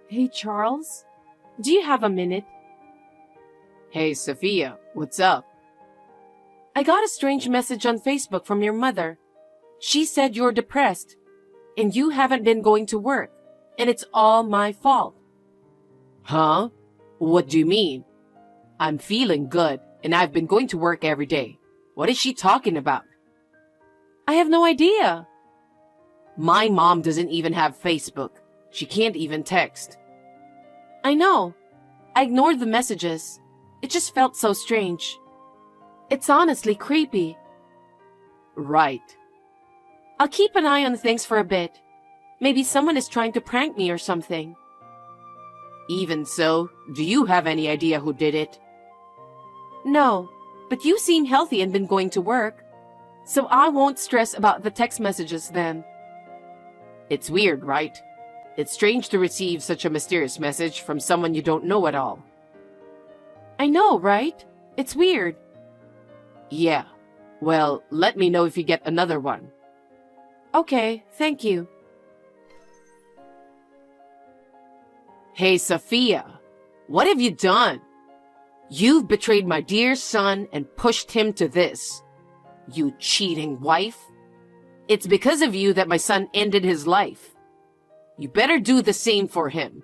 Hey, Charles, do you have a minute? Hey, Sophia, what's up? I got a strange message on Facebook from your mother. She said you're depressed, and you haven't been going to work, and it's all my fault. Huh? What do you mean? I'm feeling good, and I've been going to work every day. What is she talking about? I have no idea. My mom doesn't even have Facebook. She can't even text. I know. I ignored the messages. It just felt so strange. It's honestly creepy. Right. I'll keep an eye on things for a bit. Maybe someone is trying to prank me or something. Even so, do you have any idea who did it? No, but you seem healthy and been going to work. So I won't stress about the text messages then. It's weird, right? It's strange to receive such a mysterious message from someone you don't know at all. I know, right? It's weird. Yeah. Well, let me know if you get another one. Okay, thank you. Hey, Sophia, what have you done? You've betrayed my dear son and pushed him to this. You cheating wife. It's because of you that my son ended his life. You better do the same for him.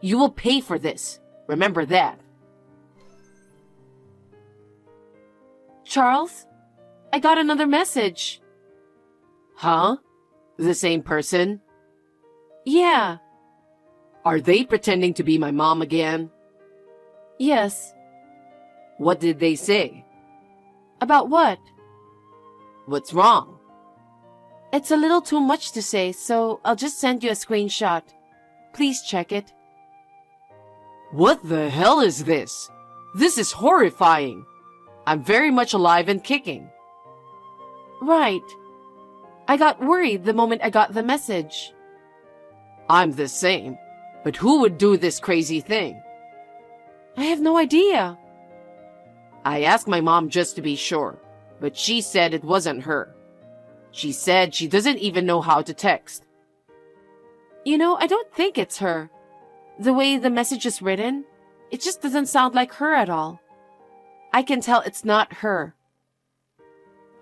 You will pay for this. Remember that. Charles, I got another message. Huh? The same person? Yeah. Are they pretending to be my mom again? Yes. What did they say? About what? What's wrong? It's a little too much to say, so I'll just send you a screenshot. Please check it. What the hell is this? This is horrifying. I'm very much alive and kicking. Right. I got worried the moment I got the message. I'm the same. But who would do this crazy thing? I have no idea. I asked my mom just to be sure, but she said it wasn't her. She said she doesn't even know how to text. You know, I don't think it's her. The way the message is written, it just doesn't sound like her at all. I can tell it's not her.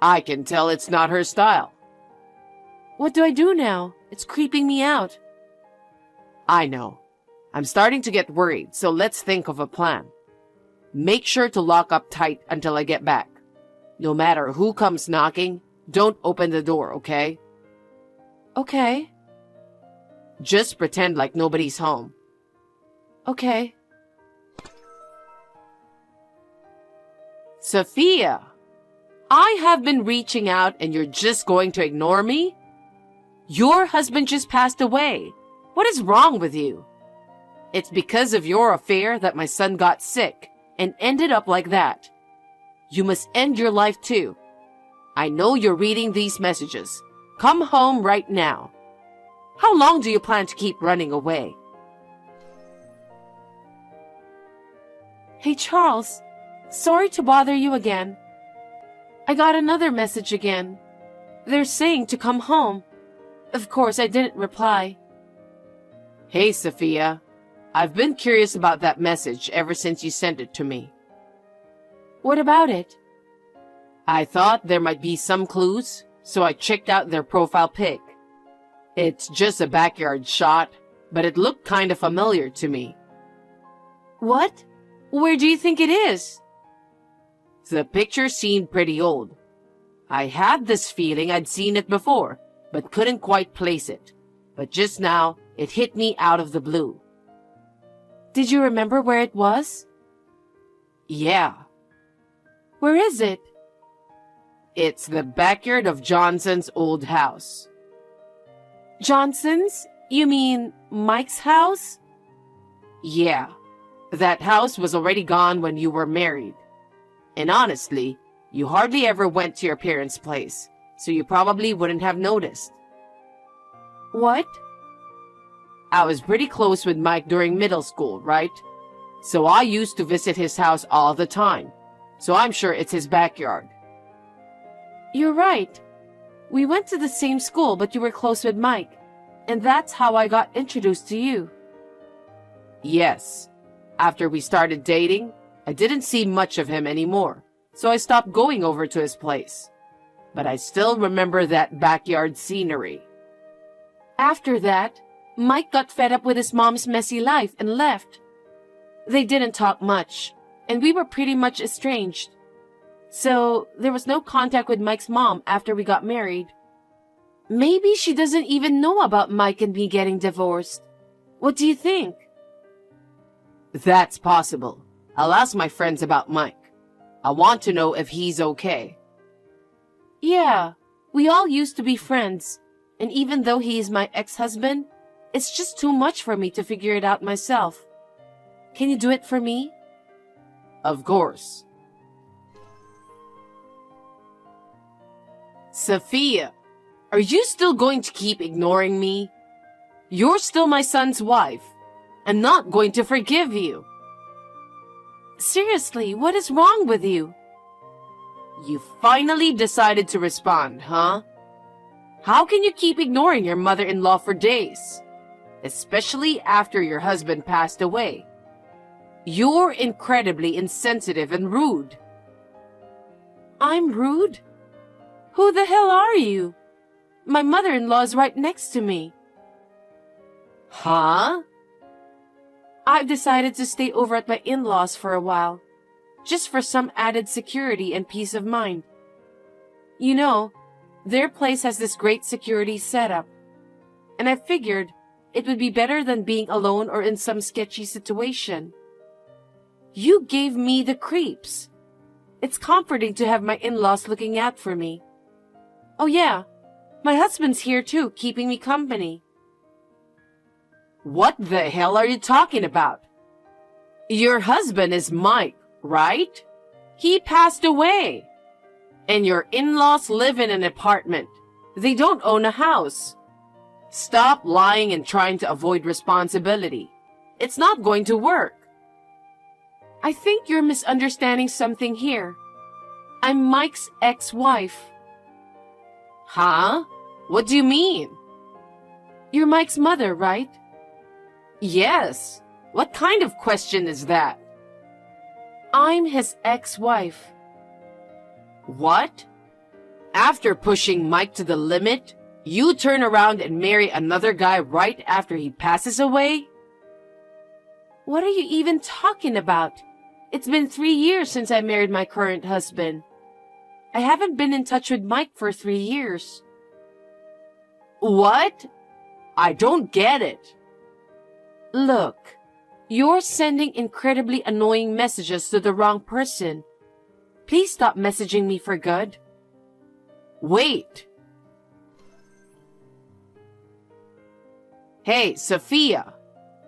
I can tell it's not her style. What do I do now? It's creeping me out. I know. I'm starting to get worried, so let's think of a plan. Make sure to lock up tight until I get back. No matter who comes knocking, don't open the door, okay? Okay. Just pretend like nobody's home. Okay. Sophia, I have been reaching out and you're just going to ignore me? Your husband just passed away. What is wrong with you? It's because of your affair that my son got sick and ended up like that. You must end your life too. I know you're reading these messages. Come home right now. How long do you plan to keep running away? Hey, Charles. Sorry to bother you again. I got another message again. They're saying to come home. Of course, I didn't reply. Hey, Sophia. I've been curious about that message ever since you sent it to me. What about it? I thought there might be some clues, so I checked out their profile pic. It's just a backyard shot, but it looked kind of familiar to me. What? Where do you think it is? The picture seemed pretty old. I had this feeling I'd seen it before, but couldn't quite place it. But just now, it hit me out of the blue. Did you remember where it was? Yeah. Where is it? It's the backyard of Johnson's old house. Johnson's? You mean Mike's house? Yeah. That house was already gone when you were married. And honestly, you hardly ever went to your parents' place, so you probably wouldn't have noticed. What? I was pretty close with Mike during middle school, right? So I used to visit his house all the time. So I'm sure it's his backyard. You're right. We went to the same school, but you were close with Mike. And that's how I got introduced to you. Yes. After we started dating, I didn't see much of him anymore, so I stopped going over to his place. But I still remember that backyard scenery. After that, Mike got fed up with his mom's messy life and left. They didn't talk much, and we were pretty much estranged. So there was no contact with Mike's mom after we got married. Maybe she doesn't even know about Mike and me getting divorced. What do you think? That's possible. I'll ask my friends about Mike. I want to know if he's okay. Yeah, we all used to be friends, and even though he is my ex-husband, it's just too much for me to figure it out myself. Can you do it for me? Of course. Sophia, are you still going to keep ignoring me? You're still my son's wife. I'm not going to forgive you. Seriously, what is wrong with you? You finally decided to respond, huh? How can you keep ignoring your mother-in-law for days? Especially after your husband passed away. You're incredibly insensitive and rude. I'm rude? Who the hell are you? My mother-in-law is right next to me. Huh? I've decided to stay over at my in-laws for a while, just for some added security and peace of mind. You know, their place has this great security setup, and I figured it would be better than being alone or in some sketchy situation. You gave me the creeps. It's comforting to have my in-laws looking out for me. Oh yeah, my husband's here too, keeping me company. What the hell are you talking about? Your husband is Mike, right? He passed away. And your in-laws live in an apartment. They don't own a house. Stop lying and trying to avoid responsibility. It's not going to work. I think you're misunderstanding something here. I'm Mike's ex-wife. Huh? What do you mean? You're Mike's mother, right? Yes. What kind of question is that? I'm his ex-wife. What? After pushing Mike to the limit, you turn around and marry another guy right after he passes away? What are you even talking about? It's been 3 years since I married my current husband. I haven't been in touch with Mike for 3 years. What? I don't get it. Look, you're sending incredibly annoying messages to the wrong person. Please stop messaging me for good. Wait. Hey, Sophia,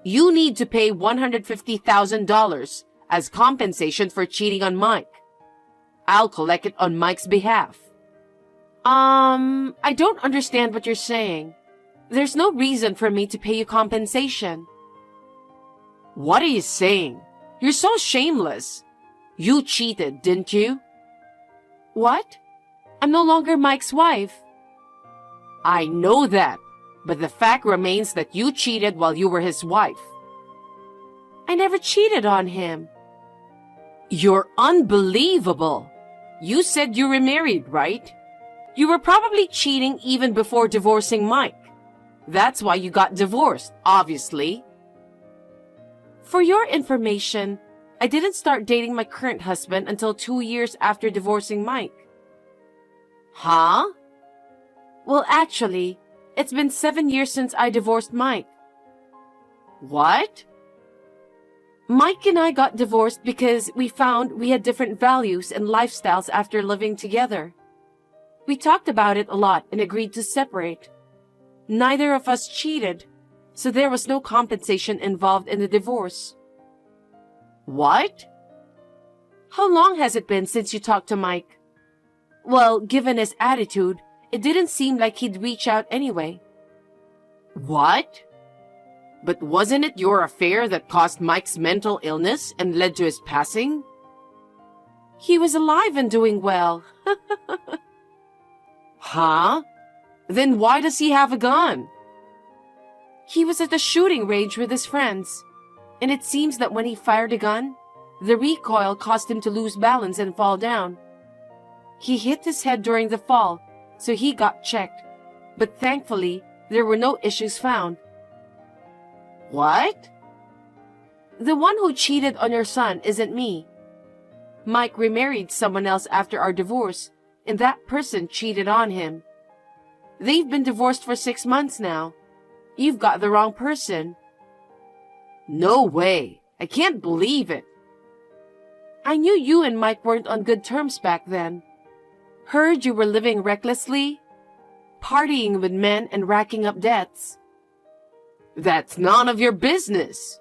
you need to pay $150,000 as compensation for cheating on Mike. I'll collect it on Mike's behalf. I don't understand what you're saying. There's no reason for me to pay you compensation. What are you saying? You're so shameless. You cheated, didn't you? What? I'm no longer Mike's wife. I know that, but the fact remains that you cheated while you were his wife. I never cheated on him. You're unbelievable. You said you were married, right? You were probably cheating even before divorcing Mike. That's why you got divorced, obviously. For your information, I didn't start dating my current husband until 2 years after divorcing Mike. Huh? Well, actually, it's been 7 years since I divorced Mike. What? Mike and I got divorced because we found we had different values and lifestyles after living together. We talked about it a lot and agreed to separate. Neither of us cheated, so there was no compensation involved in the divorce. What? How long has it been since you talked to Mike? Well, given his attitude, it didn't seem like he'd reach out anyway. What? But wasn't it your affair that caused Mike's mental illness and led to his passing? He was alive and doing well. Huh? Then why does he have a gun? He was at the shooting range with his friends. and it seems that when he fired a gun, the recoil caused him to lose balance and fall down. He hit his head during the fall, so he got checked, but thankfully, there were no issues found. What? The one who cheated on your son isn't me. Mike remarried someone else after our divorce, and that person cheated on him. They've been divorced for 6 months now. You've got the wrong person. No way. I can't believe it. I knew you and Mike weren't on good terms back then. Heard you were living recklessly, partying with men and racking up debts. That's none of your business.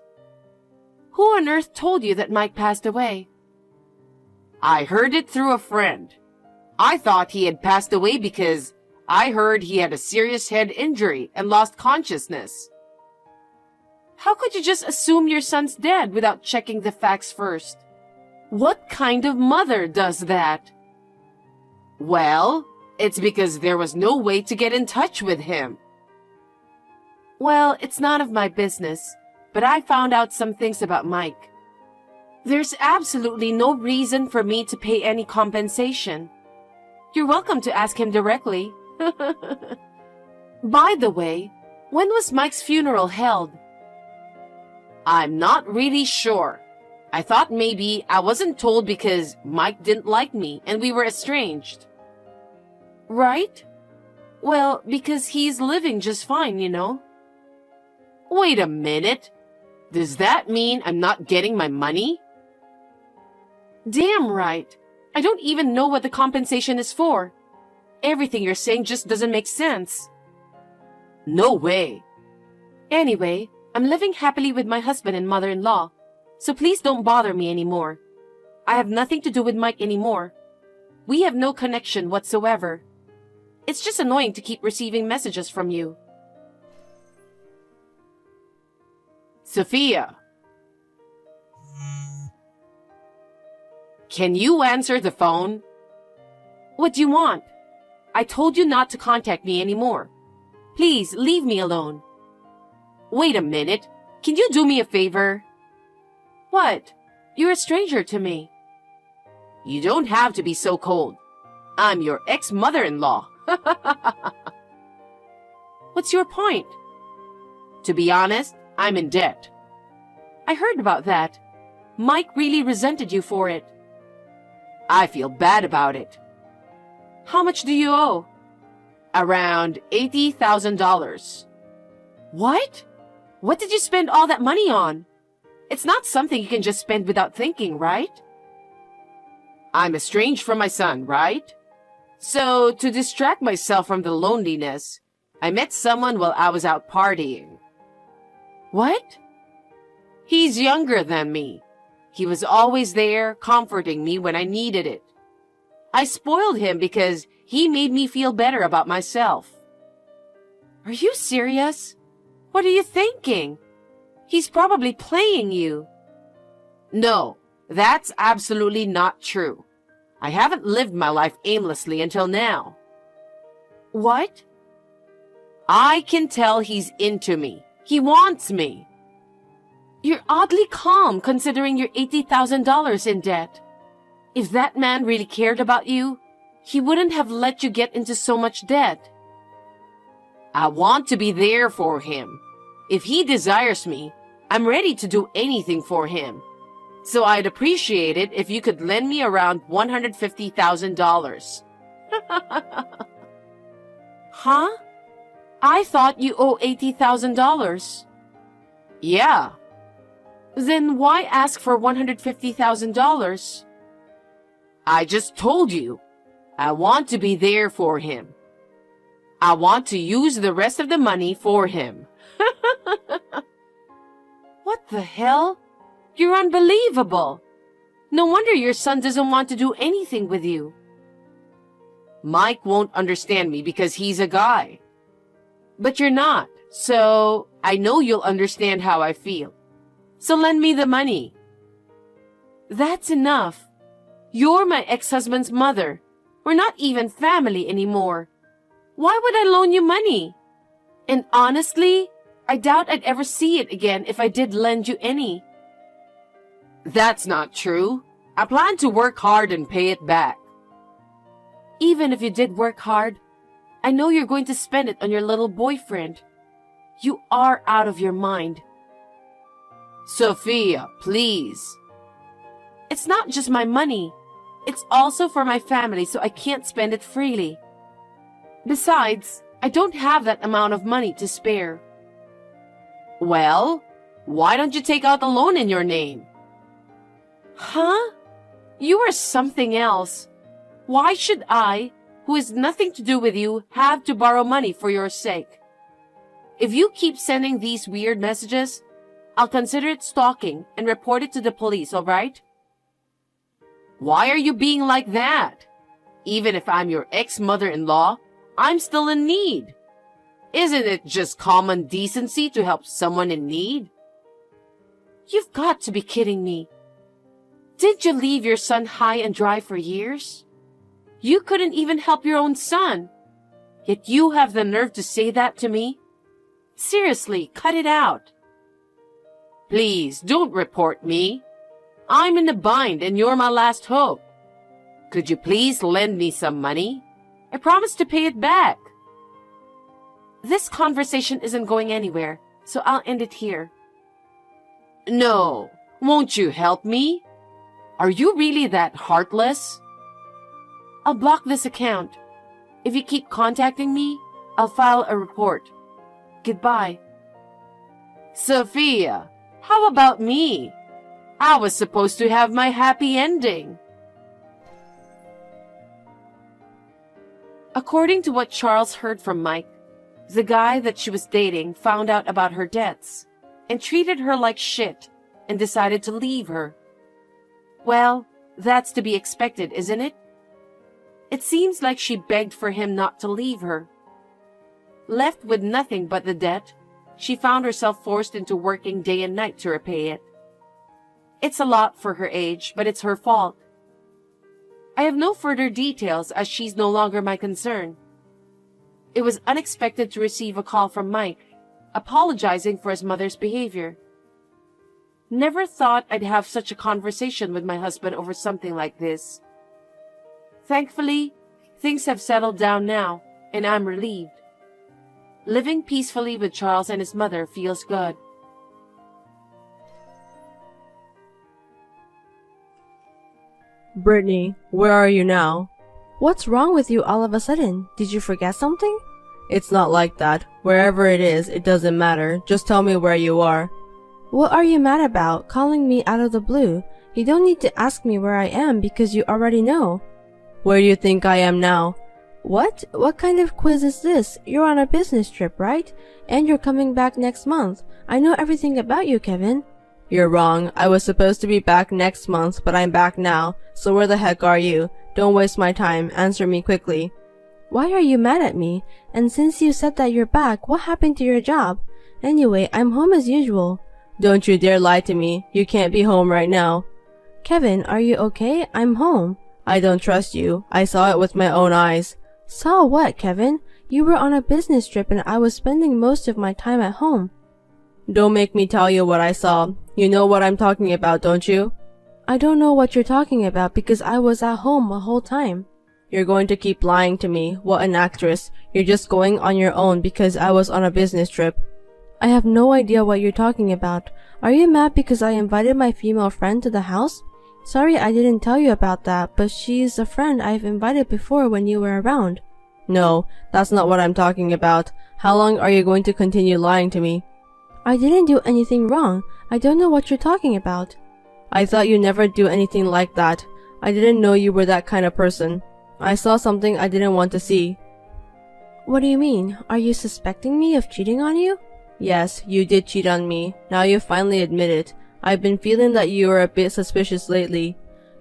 Who on earth told you that Mike passed away? I heard it through a friend. I thought he had passed away because I heard he had a serious head injury and lost consciousness. How could you just assume your son's dead without checking the facts first? What kind of mother does that? Well, it's because there was no way to get in touch with him. Well, it's none of my business, but I found out some things about Mike. There's absolutely no reason for me to pay any compensation. You're welcome to ask him directly. By the way, when was Mike's funeral held? I'm not really sure. I thought maybe I wasn't told because Mike didn't like me and we were estranged. Right? Well, because he's living just fine, you know. Wait a minute. Does that mean I'm not getting my money? Damn right. I don't even know what the compensation is for. Everything you're saying just doesn't make sense. No way. Anyway, I'm living happily with my husband and mother-in-law, so please don't bother me anymore. I have nothing to do with Mike anymore. We have no connection whatsoever. It's just annoying to keep receiving messages from you. Sophia. Can you answer the phone? What do you want? I told you not to contact me anymore. Please, leave me alone. Wait a minute. Can you do me a favor? What? You're a stranger to me. You don't have to be so cold. I'm your ex-mother-in-law. What's your point? To be honest, I'm in debt. I heard about that. Mike really resented you for it. I feel bad about it. How much do you owe? Around $80,000. What? What did you spend all that money on? It's not something you can just spend without thinking, right? I'm estranged from my son, right? So, to distract myself from the loneliness, I met someone while I was out partying. What? He's younger than me. He was always there, comforting me when I needed it. I spoiled him because he made me feel better about myself. Are you serious? What are you thinking? He's probably playing you. No, that's absolutely not true. I haven't lived my life aimlessly until now. What? I can tell he's into me. He wants me. You're oddly calm considering you're $80,000 in debt. If that man really cared about you, he wouldn't have let you get into so much debt. I want to be there for him. If he desires me, I'm ready to do anything for him. So I'd appreciate it if you could lend me around $150,000. Huh? I thought you owe $80,000. Yeah. Then why ask for $150,000? I just told you. I want to be there for him. I want to use the rest of the money for him. What the hell? You're unbelievable. No wonder your son doesn't want to do anything with you. Mike won't understand me because he's a guy. But you're not, so I know you'll understand how I feel. So lend me the money. That's enough. You're my ex-husband's mother. We're not even family anymore. Why would I loan you money? And honestly, I doubt I'd ever see it again if I did lend you any. That's not true. I plan to work hard and pay it back. Even if you did work hard, I know you're going to spend it on your little boyfriend. You are out of your mind. Sophia, please. It's not just my money. It's also for my family, so I can't spend it freely. Besides, I don't have that amount of money to spare. Well, why don't you take out a loan in your name? Huh? You are something else. Why should I, who has nothing to do with you, have to borrow money for your sake? If you keep sending these weird messages, I'll consider it stalking and report it to the police, all right? Why are you being like that? Even if I'm your ex-mother-in-law, I'm still in need. Isn't it just common decency to help someone in need? You've got to be kidding me. Did you leave your son high and dry for years? You couldn't even help your own son. Yet you have the nerve to say that to me? Seriously, cut it out. Please, don't report me. I'm in a bind and you're my last hope. Could you please lend me some money? I promise to pay it back. This conversation isn't going anywhere, so I'll end it here. No, won't you help me? Are you really that heartless? I'll block this account. If you keep contacting me, I'll file a report. Goodbye. Sophia, how about me? I was supposed to have my happy ending. According to what Charles heard from Mike, the guy that she was dating found out about her debts and treated her like shit and decided to leave her. Well, that's to be expected, isn't it? It seems like she begged for him not to leave her. Left with nothing but the debt, she found herself forced into working day and night to repay it. It's a lot for her age, but it's her fault. I have no further details as she's no longer my concern. It was unexpected to receive a call from Mike, apologizing for his mother's behavior. Never thought I'd have such a conversation with my husband over something like this. Thankfully, things have settled down now, and I'm relieved. Living peacefully with Charles and his mother feels good. Brittany, where are you now? What's wrong with you all of a sudden? Did you forget something? It's not like that. Wherever it is, it doesn't matter. Just tell me where you are. What are you mad about, calling me out of the blue? You don't need to ask me where I am because you already know. Where do you think I am now? What? What kind of quiz is this? You're on a business trip, right? And you're coming back next month. I know everything about you, Kevin. You're wrong. I was supposed to be back next month, but I'm back now. So where the heck are you? Don't waste my time. Answer me quickly. Why are you mad at me? And since you said that you're back, what happened to your job? Anyway, I'm home as usual. Don't you dare lie to me. You can't be home right now. Kevin, are you okay? I'm home. I don't trust you. I saw it with my own eyes. Saw what, Kevin? You were on a business trip and I was spending most of my time at home. Don't make me tell you what I saw. You know what I'm talking about, don't you? I don't know what you're talking about because I was at home the whole time. You're going to keep lying to me. What an actress. You're just going on your own because I was on a business trip. I have no idea what you're talking about. Are you mad because I invited my female friend to the house? Sorry I didn't tell you about that, but she's a friend I've invited before when you were around. No, that's not what I'm talking about. How long are you going to continue lying to me? I didn't do anything wrong. I don't know what you're talking about. I thought you never do anything like that. I didn't know you were that kind of person. I saw something I didn't want to see. What do you mean? Are you suspecting me of cheating on you? Yes, you did cheat on me. Now you finally admit it. I've been feeling that you were a bit suspicious lately.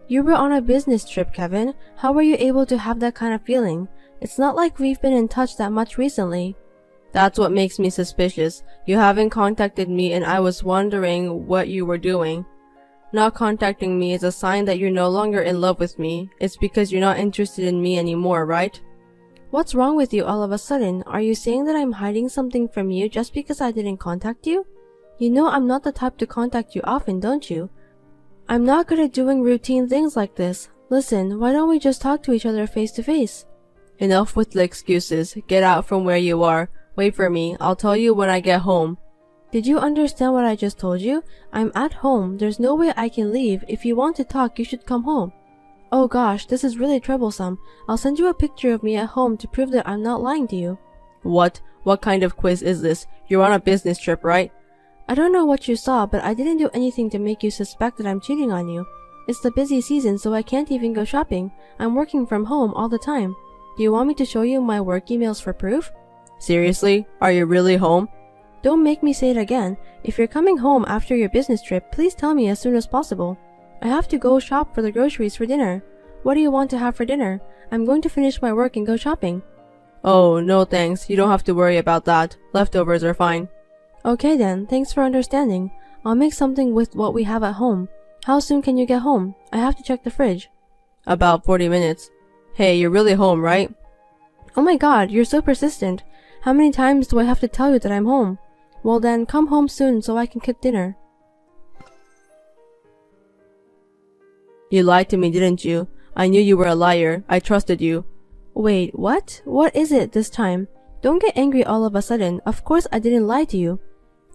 You were on a business trip, Kevin. How were you able to have that kind of feeling? It's not like we've been in touch that much recently. That's what makes me suspicious. You haven't contacted me and I was wondering what you were doing. Not contacting me is a sign that you're no longer in love with me. It's because you're not interested in me anymore, right? What's wrong with you all of a sudden? Are you saying that I'm hiding something from you just because I didn't contact you? You know I'm not the type to contact you often, don't you? I'm not good at doing routine things like this. Listen, why don't we just talk to each other face to face? Enough with the excuses. Get out from where you are. Wait for me. I'll tell you when I get home. Did you understand what I just told you? I'm at home. There's no way I can leave. If you want to talk, you should come home. Oh gosh, this is really troublesome. I'll send you a picture of me at home to prove that I'm not lying to you. What? What kind of quiz is this? You're on a business trip, right? I don't know what you saw, but I didn't do anything to make you suspect that I'm cheating on you. It's the busy season, so I can't even go shopping. I'm working from home all the time. Do you want me to show you my work emails for proof? Seriously? Are you really home? Don't make me say it again. If you're coming home after your business trip, please tell me as soon as possible. I have to go shop for the groceries for dinner. What do you want to have for dinner? I'm going to finish my work and go shopping. Oh, no thanks. You don't have to worry about that. Leftovers are fine. Okay then, thanks for understanding. I'll make something with what we have at home. How soon can you get home? I have to check the fridge. About 40 minutes. Hey, you're really home, right? Oh my god, you're so persistent. How many times do I have to tell you that I'm home? Well then, come home soon so I can cook dinner. You lied to me, didn't you? I knew you were a liar. I trusted you. Wait, what? What is it this time? Don't get angry all of a sudden. Of course I didn't lie to you.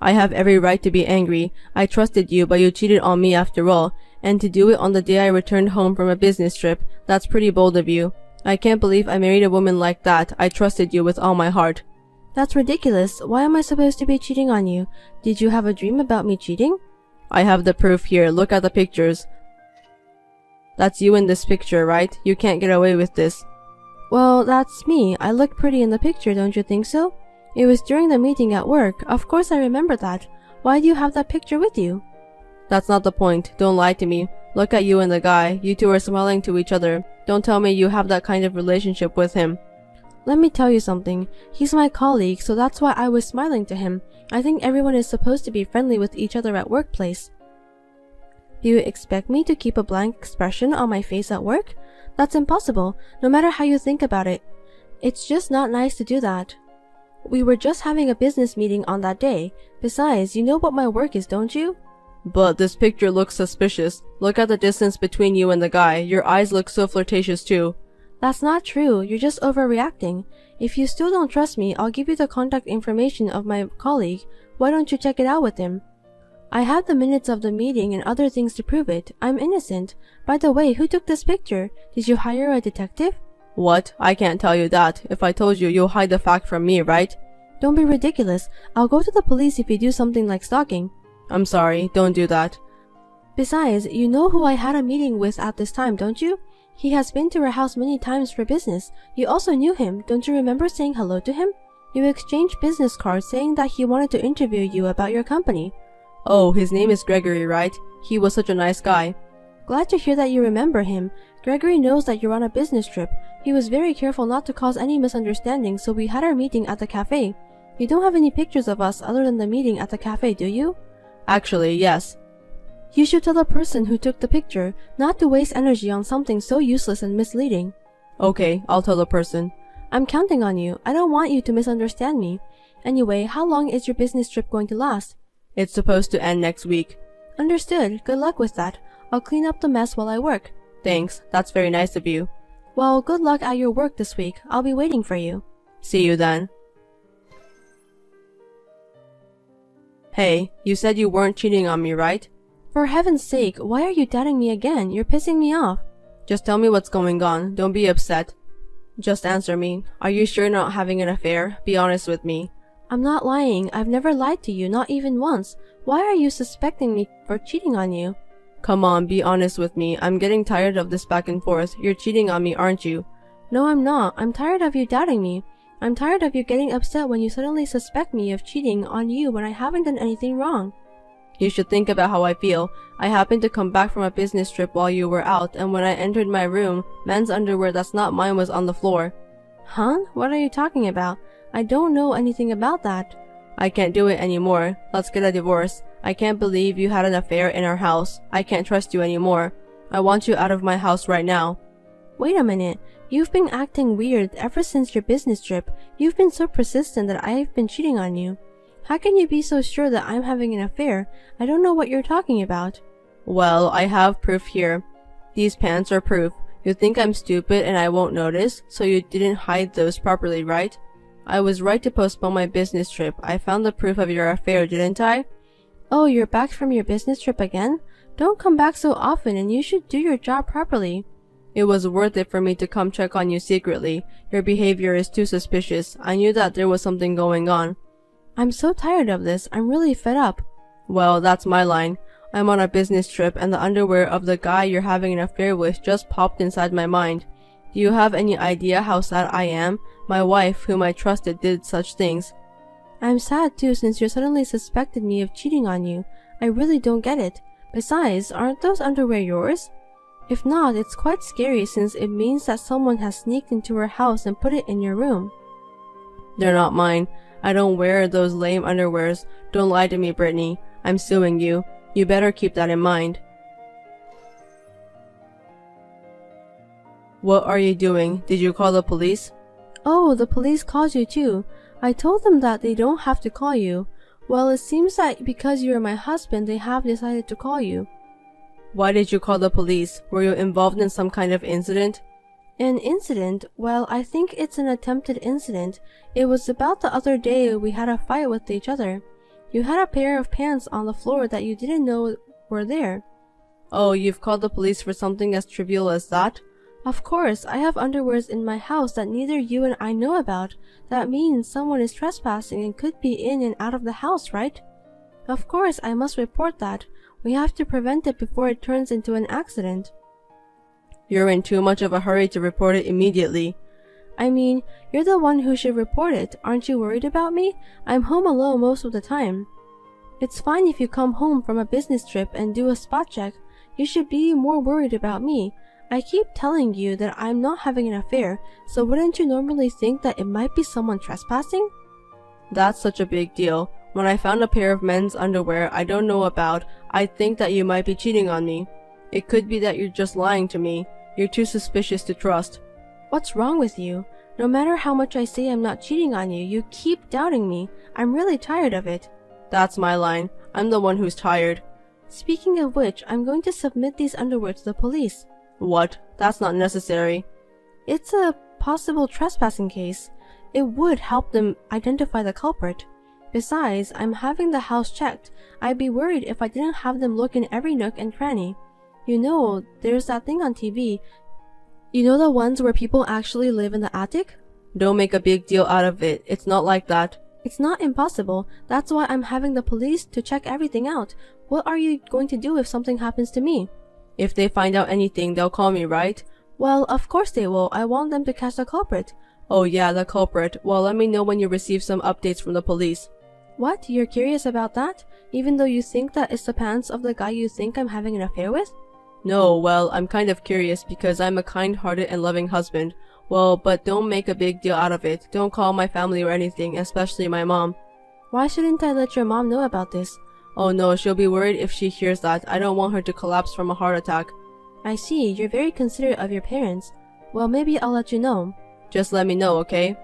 I have every right to be angry. I trusted you, but you cheated on me after all. And to do it on the day I returned home from a business trip, that's pretty bold of you. I can't believe I married a woman like that. I trusted you with all my heart. That's ridiculous. Why am I supposed to be cheating on you? Did you have a dream about me cheating? I have the proof here. Look at the pictures. That's you in this picture, right? You can't get away with this. Well, that's me. I look pretty in the picture, don't you think so? It was during the meeting at work. Of course I remember that. Why do you have that picture with you? That's not the point. Don't lie to me. Look at you and the guy. You two are smiling to each other. Don't tell me you have that kind of relationship with him. Let me tell you something. He's my colleague, so that's why I was smiling to him. I think everyone is supposed to be friendly with each other at workplace. Do you expect me to keep a blank expression on my face at work? That's impossible, no matter how you think about it. It's just not nice to do that. We were just having a business meeting on that day. Besides, you know what my work is, don't you? But this picture looks suspicious. Look at the distance between you and the guy. Your eyes look so flirtatious too. That's not true. You're just overreacting. If you still don't trust me, I'll give you the contact information of my colleague. Why don't you check it out with him? I have the minutes of the meeting and other things to prove it. I'm innocent. By the way, who took this picture? Did you hire a detective? What? I can't tell you that. If I told you, you'll hide the fact from me, right? Don't be ridiculous. I'll go to the police if you do something like stalking. I'm sorry, don't do that. Besides, you know who I had a meeting with at this time, don't you? He has been to our house many times for business. You also knew him. Don't you remember saying hello to him? You exchanged business cards saying that he wanted to interview you about your company. Oh, his name is Gregory, right? He was such a nice guy. Glad to hear that you remember him. Gregory knows that you're on a business trip. He was very careful not to cause any misunderstanding, so we had our meeting at the cafe. You don't have any pictures of us other than the meeting at the cafe, do you? Actually, yes. You should tell the person who took the picture not to waste energy on something so useless and misleading. Okay, I'll tell the person. I'm counting on you. I don't want you to misunderstand me. Anyway, how long is your business trip going to last? It's supposed to end next week. Understood. Good luck with that. I'll clean up the mess while I work. Thanks. That's very nice of you. Well, good luck at your work this week. I'll be waiting for you. See you then. Hey, you said you weren't cheating on me, right? For heaven's sake, why are you doubting me again? You're pissing me off. Just tell me what's going on. Don't be upset. Just answer me. Are you sure you're not having an affair? Be honest with me. I'm not lying. I've never lied to you, not even once. Why are you suspecting me for cheating on you? Come on, be honest with me. I'm getting tired of this back and forth. You're cheating on me, aren't you? No, I'm not. I'm tired of you doubting me. I'm tired of you getting upset when you suddenly suspect me of cheating on you when I haven't done anything wrong. You should think about how I feel. I happened to come back from a business trip while you were out, and when I entered my room, men's underwear that's not mine was on the floor. Huh? What are you talking about? I don't know anything about that. I can't do it anymore. Let's get a divorce. I can't believe you had an affair in our house. I can't trust you anymore. I want you out of my house right now. Wait a minute. You've been acting weird ever since your business trip. You've been so persistent that I've been cheating on you. How can you be so sure that I'm having an affair? I don't know what you're talking about. Well, I have proof here. These pants are proof. You think I'm stupid and I won't notice, so you didn't hide those properly, right? I was right to postpone my business trip. I found the proof of your affair, didn't I? Oh, you're back from your business trip again? Don't come back so often and you should do your job properly. It was worth it for me to come check on you secretly. Your behavior is too suspicious. I knew that there was something going on. I'm so tired of this. I'm really fed up. Well, that's my line. I'm on a business trip and the underwear of the guy you're having an affair with just popped inside my mind. Do you have any idea how sad I am? My wife, whom I trusted, did such things. I'm sad too since you suddenly suspected me of cheating on you. I really don't get it. Besides, aren't those underwear yours? If not, it's quite scary since it means that someone has sneaked into her house and put it in your room. They're not mine. I don't wear those lame underwears. Don't lie to me, Brittany. I'm suing you. You better keep that in mind. What are you doing? Did you call the police? Oh, the police called you too. I told them that they don't have to call you. Well, it seems that because you're my husband, they have decided to call you. Why did you call the police? Were you involved in some kind of incident? An incident? Well, I think it's an attempted incident. It was about the other day we had a fight with each other. You had a pair of pants on the floor that you didn't know were there. Oh, you've called the police for something as trivial as that? Of course, I have underwears in my house that neither you and I know about. That means someone is trespassing and could be in and out of the house, right? Of course, I must report that. We have to prevent it before it turns into an accident. You're in too much of a hurry to report it immediately. I mean, you're the one who should report it. Aren't you worried about me? I'm home alone most of the time. It's fine if you come home from a business trip and do a spot check. You should be more worried about me. I keep telling you that I'm not having an affair, so wouldn't you normally think that it might be someone trespassing? That's such a big deal. When I found a pair of men's underwear I don't know about, I think that you might be cheating on me. It could be that you're just lying to me. You're too suspicious to trust. What's wrong with you? No matter how much I say I'm not cheating on you, you keep doubting me. I'm really tired of it. That's my line. I'm the one who's tired. Speaking of which, I'm going to submit these underwear to the police. What? That's not necessary. It's a possible trespassing case. It would help them identify the culprit. Besides, I'm having the house checked. I'd be worried if I didn't have them look in every nook and cranny. You know, there's that thing on TV. You know the ones where people actually live in the attic? Don't make a big deal out of it. It's not like that. It's not impossible. That's why I'm having the police to check everything out. What are you going to do if something happens to me? If they find out anything, they'll call me, right? Well, of course they will. I want them to catch the culprit. Oh yeah, the culprit. Well, let me know when you receive some updates from the police. What? You're curious about that? Even though you think that it's the pants of the guy you think I'm having an affair with? No, well, I'm kind of curious because I'm a kind-hearted and loving husband. Well, but don't make a big deal out of it. Don't call my family or anything, especially my mom. Why shouldn't I let your mom know about this? Oh no, she'll be worried if she hears that. I don't want her to collapse from a heart attack. I see, you're very considerate of your parents. Well, maybe I'll let you know. Just let me know, okay?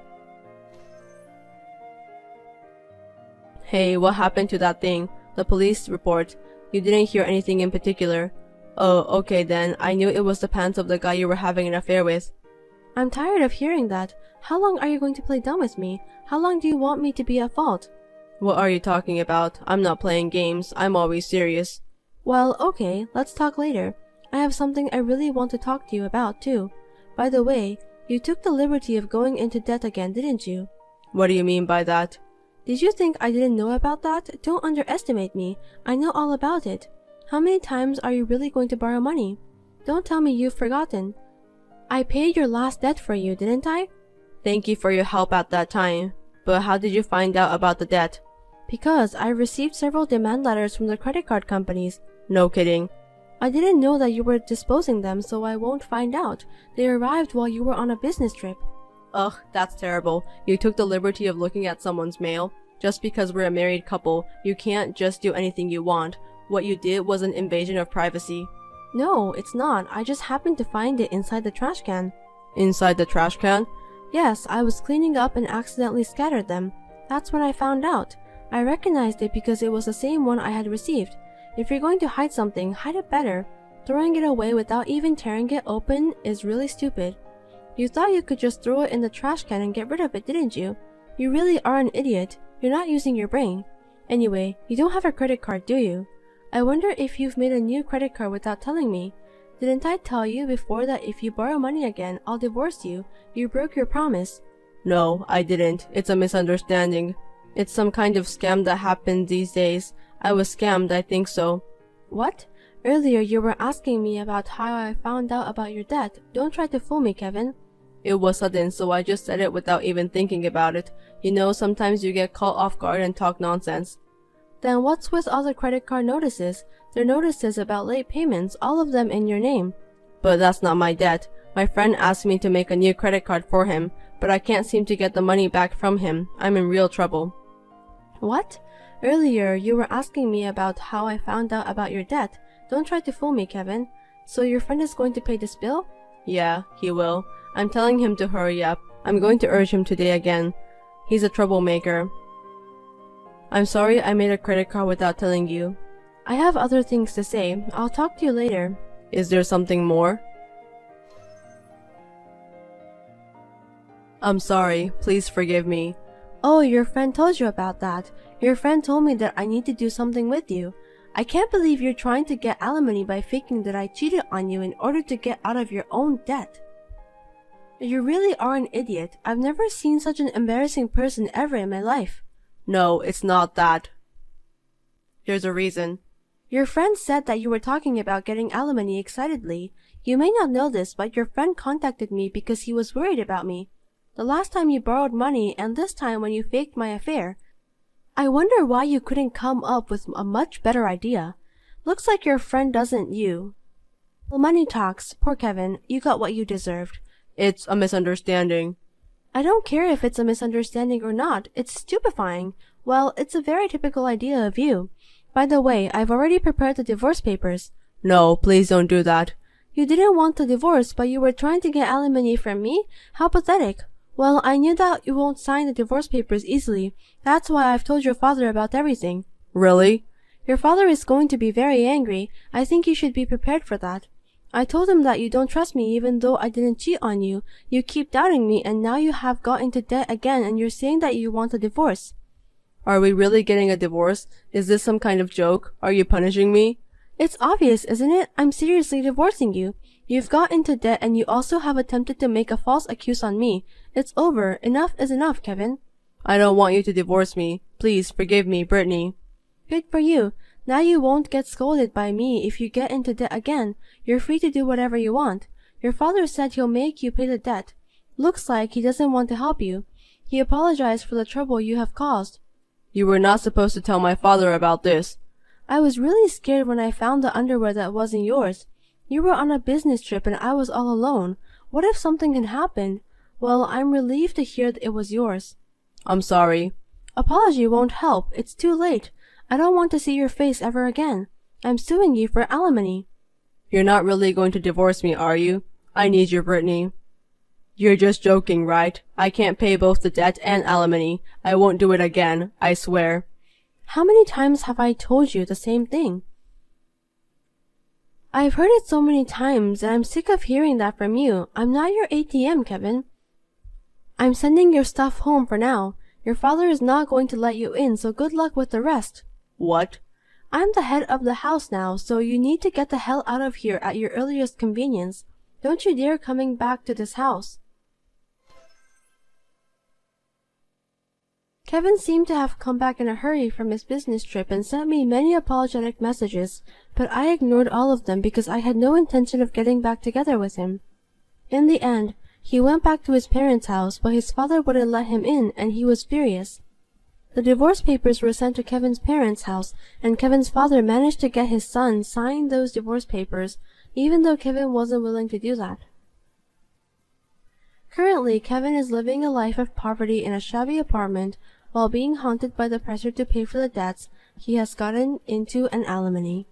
Hey, what happened to that thing? The police report. You didn't hear anything in particular. Oh, okay then. I knew it was the pants of the guy you were having an affair with. I'm tired of hearing that. How long are you going to play dumb with me? How long do you want me to be at fault? What are you talking about? I'm not playing games. I'm always serious. Well, okay. Let's talk later. I have something I really want to talk to you about, too. By the way, you took the liberty of going into debt again, didn't you? What do you mean by that? Did you think I didn't know about that? Don't underestimate me. I know all about it. How many times are you really going to borrow money? Don't tell me you've forgotten. I paid your last debt for you, didn't I? Thank you for your help at that time. But how did you find out about the debt? Because I received several demand letters from the credit card companies. No kidding. I didn't know that you were disposing them, so I won't find out. They arrived while you were on a business trip. Ugh, that's terrible. You took the liberty of looking at someone's mail. Just because we're a married couple, you can't just do anything you want. What you did was an invasion of privacy. No, it's not. I just happened to find it inside the trash can. Inside the trash can? Yes, I was cleaning up and accidentally scattered them. That's when I found out. I recognized it because it was the same one I had received. If you're going to hide something, hide it better. Throwing it away without even tearing it open is really stupid. You thought you could just throw it in the trash can and get rid of it, didn't you? You really are an idiot. You're not using your brain. Anyway, you don't have a credit card, do you? I wonder if you've made a new credit card without telling me. Didn't I tell you before that if you borrow money again, I'll divorce you? You broke your promise. No, I didn't. It's a misunderstanding. It's some kind of scam that happens these days. I was scammed, I think so. What? Earlier you were asking me about how I found out about your debt. Don't try to fool me, Kevin. It was sudden, so I just said it without even thinking about it. You know, sometimes you get caught off guard and talk nonsense. Then what's with all the credit card notices? They're notices about late payments, all of them in your name. But that's not my debt. My friend asked me to make a new credit card for him, but I can't seem to get the money back from him. I'm in real trouble. What? Earlier you were asking me about how I found out about your debt. Don't try to fool me, Kevin. So your friend is going to pay this bill? Yeah, he will. I'm telling him to hurry up. I'm going to urge him today again. He's a troublemaker. I'm sorry I made a credit card without telling you. I have other things to say. I'll talk to you later. Is there something more? I'm sorry. Please forgive me. Oh, your friend told you about that. Your friend told me that I need to do something with you. I can't believe you're trying to get alimony by faking that I cheated on you in order to get out of your own debt. You really are an idiot. I've never seen such an embarrassing person ever in my life. No, it's not that. There's a reason. Your friend said that you were talking about getting alimony excitedly. You may not know this, but your friend contacted me because he was worried about me. The last time you borrowed money and this time when you faked my affair. I wonder why you couldn't come up with a much better idea. Looks like your friend doesn't you. Well, money talks. Poor Kevin, you got what you deserved. It's a misunderstanding. I don't care if it's a misunderstanding or not. It's stupefying. Well, it's a very typical idea of you. By the way, I've already prepared the divorce papers. No, please don't do that. You didn't want the divorce, but you were trying to get alimony from me? How pathetic. Well, I knew that you won't sign the divorce papers easily. That's why I've told your father about everything. Really? Your father is going to be very angry. I think you should be prepared for that. I told him that you don't trust me even though I didn't cheat on you. You keep doubting me and now you have got into debt again and you're saying that you want a divorce. Are we really getting a divorce? Is this some kind of joke? Are you punishing me? It's obvious, isn't it? I'm seriously divorcing you. You've got into debt and you also have attempted to make a false accuse on me. It's over. Enough is enough, Kevin. I don't want you to divorce me. Please forgive me, Brittany. Good for you. Now you won't get scolded by me if you get into debt again. You're free to do whatever you want. Your father said he'll make you pay the debt. Looks like he doesn't want to help you. He apologized for the trouble you have caused. You were not supposed to tell my father about this. I was really scared when I found the underwear that wasn't yours. You were on a business trip and I was all alone. What if something had happened? Well, I'm relieved to hear that it was yours. I'm sorry. Apology won't help. It's too late. I don't want to see your face ever again. I'm suing you for alimony. You're not really going to divorce me, are you? I need you, Brittany. You're just joking, right? I can't pay both the debt and alimony. I won't do it again, I swear. How many times have I told you the same thing? I've heard it so many times and I'm sick of hearing that from you. I'm not your ATM, Kevin. I'm sending your stuff home for now. Your father is not going to let you in, so good luck with the rest. What? I'm the head of the house now, so you need to get the hell out of here at your earliest convenience. Don't you dare coming back to this house. Kevin seemed to have come back in a hurry from his business trip and sent me many apologetic messages, but I ignored all of them because I had no intention of getting back together with him. In the end, he went back to his parents' house, but his father wouldn't let him in, and he was furious. The divorce papers were sent to Kevin's parents' house, and Kevin's father managed to get his son sign those divorce papers, even though Kevin wasn't willing to do that. Currently, Kevin is living a life of poverty in a shabby apartment while being haunted by the pressure to pay for the debts he has gotten into and alimony.